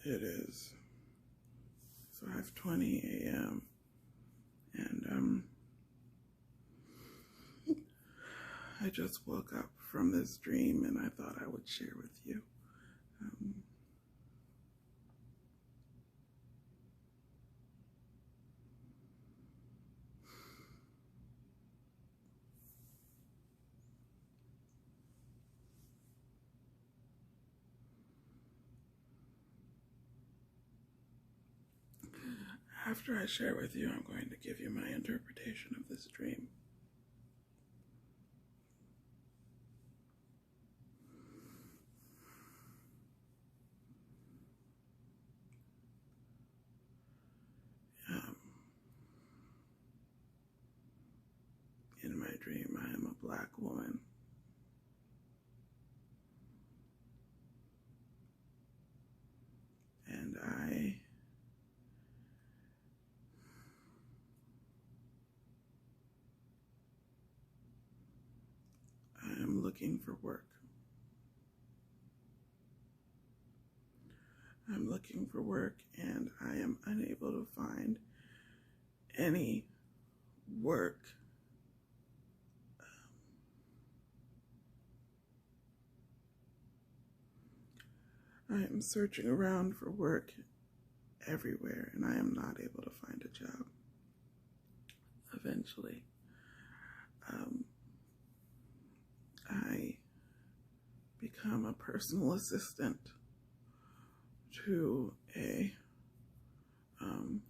It is 5:20 a.m. and I just woke up from this dream and I thought I would share with you. Um, After I share with you, I'm going to give you my interpretation of this dream. Um, in my dream, I am a black woman. And I am looking for work. I'm looking for work and I am unable to find any work. I am searching around for work everywhere and I am not able to find a job. Eventually, I become a personal assistant to a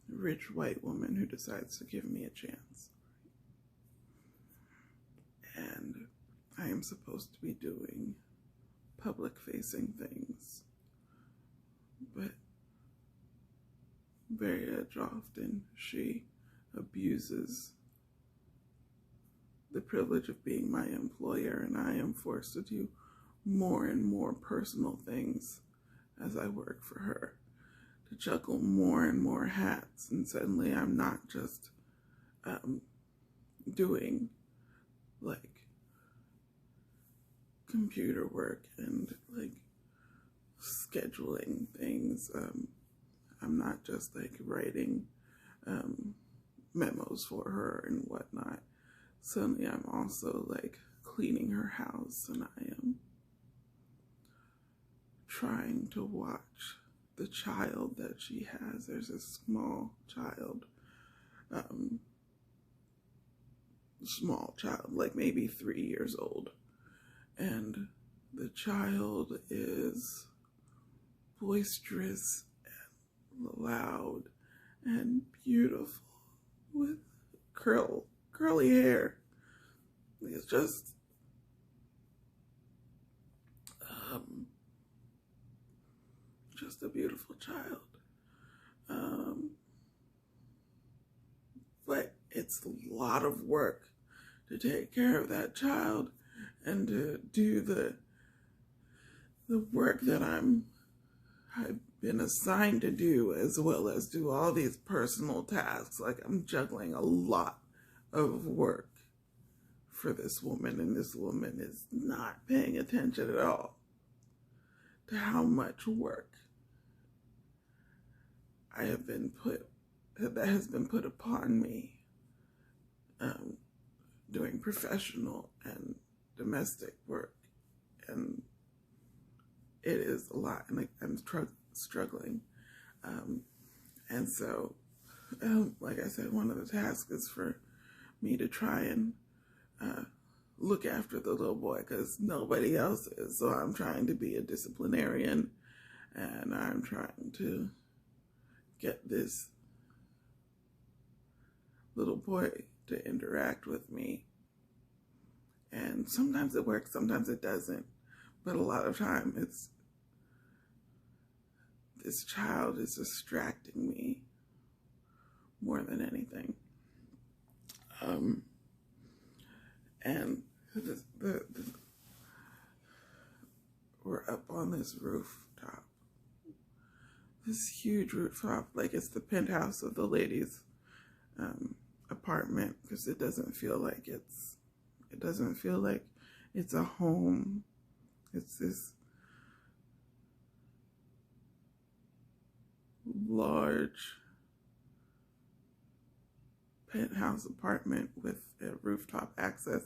rich white woman who decides to give me a chance. And I am supposed to be doing public-facing things, but very often she abuses the privilege of being my employer, and I am forced to do more and more personal things as I work for her, to juggle more and more hats, and suddenly I'm not just doing like computer work and like scheduling things. I'm not just like writing memos for her and whatnot. Suddenly I'm also like cleaning her house, and I am trying to watch the child that she has. There's a small child, like maybe 3 years old. And the child is boisterous and loud and beautiful with curly hair. It's just a beautiful child. But it's a lot of work to take care of that child and to do the work that I've been assigned to do, as well as do all these personal tasks. Like, I'm juggling a lot of work for this woman, and this woman is not paying attention at all to how much work that has been put upon me, doing professional and domestic work. And it is a lot, and I'm struggling. And so, like I said, one of the tasks is for me to try and look after the little boy, because nobody else is. So I'm trying to be a disciplinarian, and I'm trying to get this little boy to interact with me. And sometimes it works, sometimes it doesn't. But a lot of time this child is distracting me more than anything. And we're up on this rooftop, this huge rooftop, like it's the penthouse of the lady's apartment, because it doesn't feel like it's a home. It's this large penthouse apartment with a rooftop access,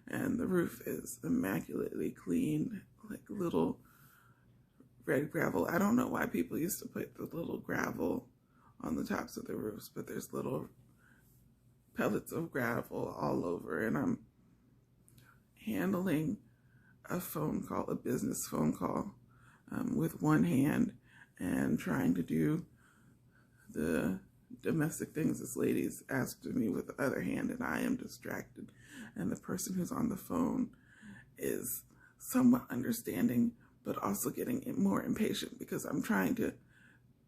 and the roof is immaculately clean, like little red gravel. I don't know why people used to put the little gravel on the tops of the roofs, but there's little pellets of gravel all over, and I'm handling a phone call, a business phone call, with one hand and trying to do the domestic things this lady's asked of me with the other hand, and I am distracted. And the person who's on the phone is somewhat understanding, but also getting more impatient because I'm trying to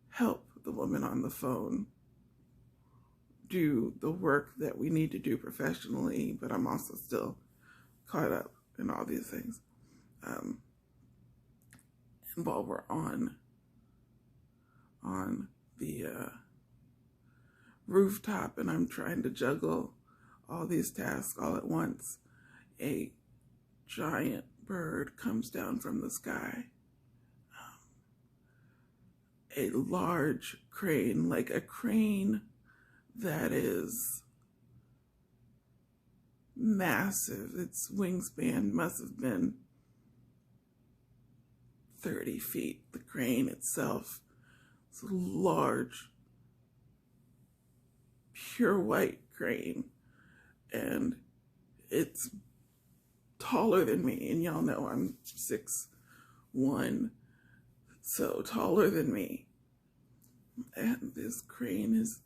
help the woman on the phone do the work that we need to do professionally, but I'm also still caught up in all these things. And while we're on the rooftop and I'm trying to juggle all these tasks all at once, a giant bird comes down from the sky. A large crane, like a crane that is massive. Its wingspan must have been 30 feet. The crane itself is a large, pure white crane, and it's taller than me, and y'all know I'm 6'1", so taller than me. And this crane is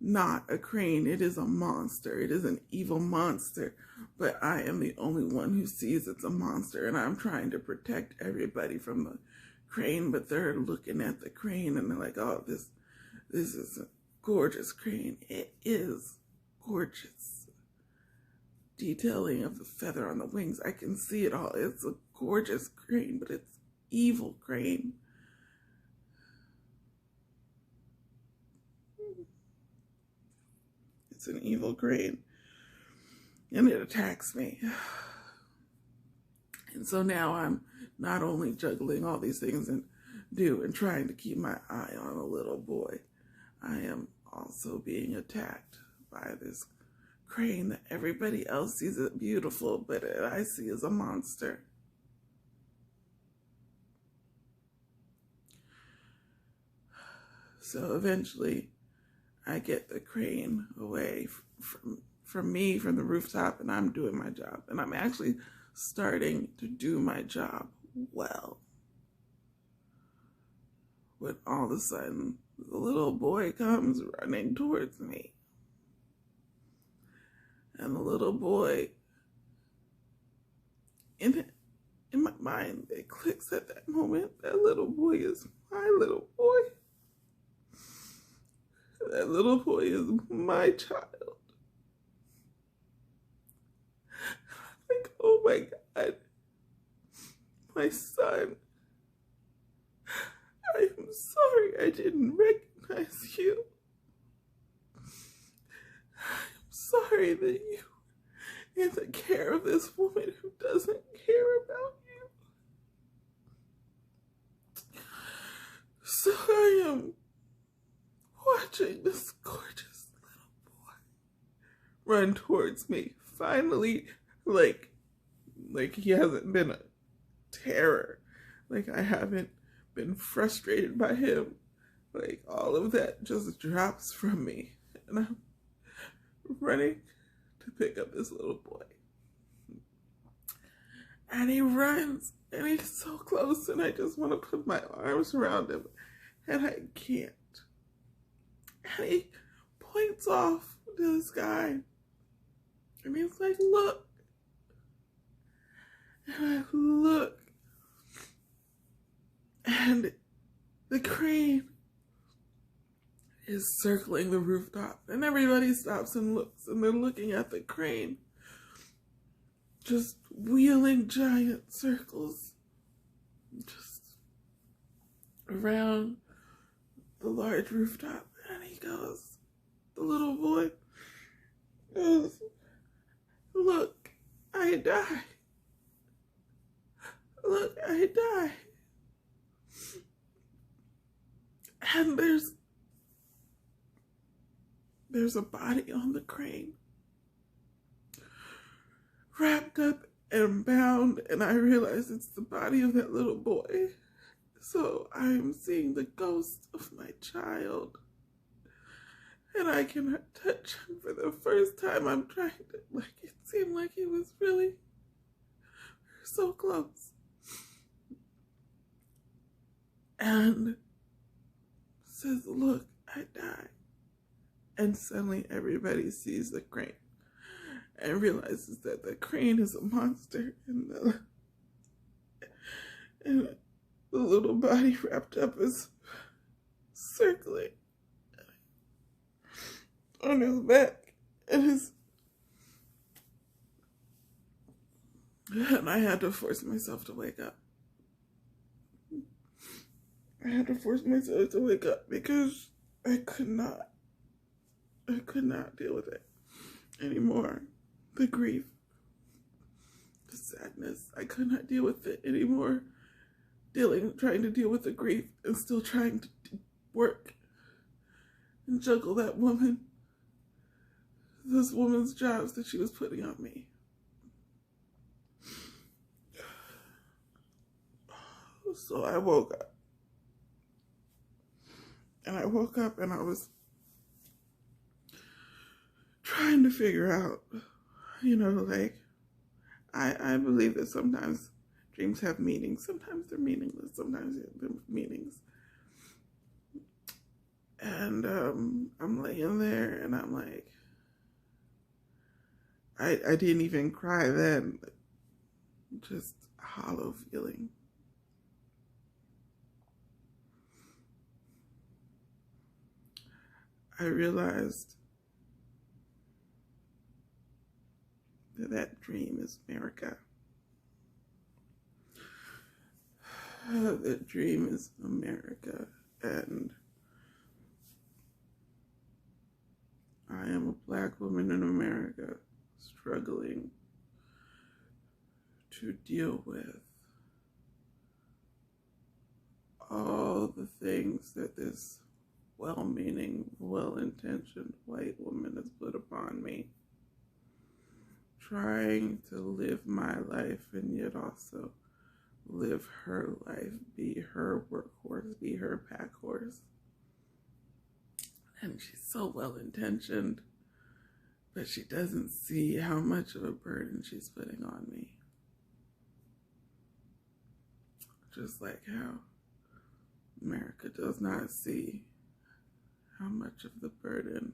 not a crane, it is a monster. It is an evil monster, but I am the only one who sees it's a monster, and I'm trying to protect everybody from the crane, but they're looking at the crane and they're like, oh, this is a gorgeous crane. It is gorgeous. Detailing of the feather on the wings, I can see it all. It's a gorgeous crane, but it's evil crane. It's an evil crane, and it attacks me. And so now I'm not only juggling all these things and trying to keep my eye on a little boy, I am also being attacked by this crane that everybody else sees as beautiful, but I see as a monster. So eventually I get the crane away from me, from the rooftop, and I'm doing my job. And I'm actually starting to do my job well. When all of a sudden, the little boy comes running towards me. And the little boy, in my mind, it clicks at that moment, that little boy is my little boy. That little boy is my child. Like, oh my God, my son. I am sorry I didn't recognize you. I'm sorry that you are in the care of this woman who doesn't care about you. So I am watching this gorgeous little boy run towards me. Finally, like he hasn't been a terror. Like I haven't been frustrated by him. Like all of that just drops from me. And I'm running to pick up this little boy. And he runs, and he's so close, and I just want to put my arms around him, and I can't. And he points off to the sky, and he's like, look. And I look, and the crane is circling the rooftop, and everybody stops and looks, and they're looking at the crane, just wheeling giant circles, just around the large rooftop. And he goes, the little boy goes, look, I die. Look, I die. And there's a body on the crane, wrapped up and bound, and I realize it's the body of that little boy. So I'm seeing the ghost of my child, and I cannot touch him for the first time. I'm trying to, like, it seemed like he was really so close. And says, look, I died. And suddenly everybody sees the crane and realizes that the crane is a monster, and the little body wrapped up is circling on his back, and I had to force myself to wake up. I had to force myself to wake up because I could not deal with it anymore. The grief, the sadness, I could not deal with it anymore. Trying to deal with the grief and still trying to work and juggle this woman's jobs that she was putting on me. So I woke up. And I woke up and I was trying to figure out, like, I believe that sometimes dreams have meanings. Sometimes they're meaningless. Sometimes they're meanings. And I'm laying there and I'm like, I didn't even cry then. Just a hollow feeling. I realized that dream is America. That dream is America, and I am a Black woman in America struggling to deal with all the things that this well-meaning, well-intentioned white woman has put upon me. Trying to live my life and yet also live her life, be her workhorse, be her pack horse. And she's so well-intentioned, but she doesn't see how much of a burden she's putting on me. Just like how America does not see how much of the burden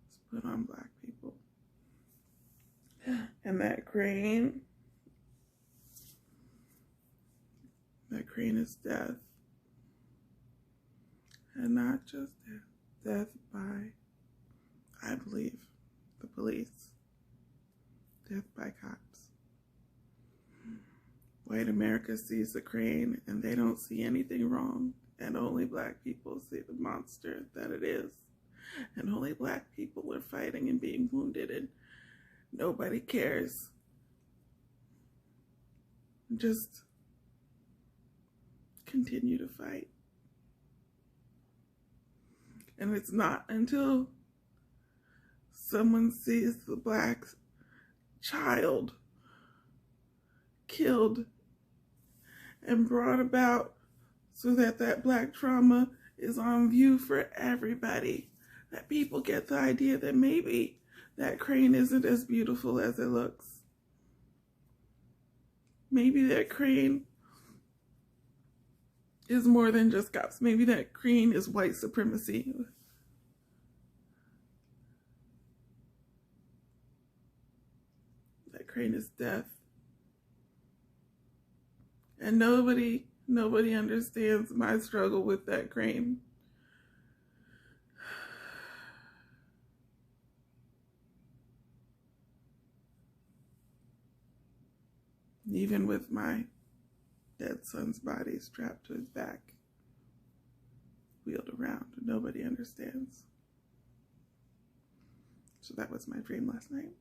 is put on Black people. And that crane is death. And not just death by, I believe, the police. Death by cops. White America sees the crane and they don't see anything wrong. And only Black people see the monster that it is. And only Black people are fighting and being wounded, and nobody cares. Just continue to fight. And it's not until someone sees the Black child killed and brought about so that Black trauma is on view for everybody, that people get the idea that maybe that crane isn't as beautiful as it looks. Maybe that crane is more than just cops. Maybe that crane is white supremacy. That crane is death. And nobody understands my struggle with that crane. Even with my dead son's body strapped to his back, wheeled around, nobody understands. So that was my dream last night.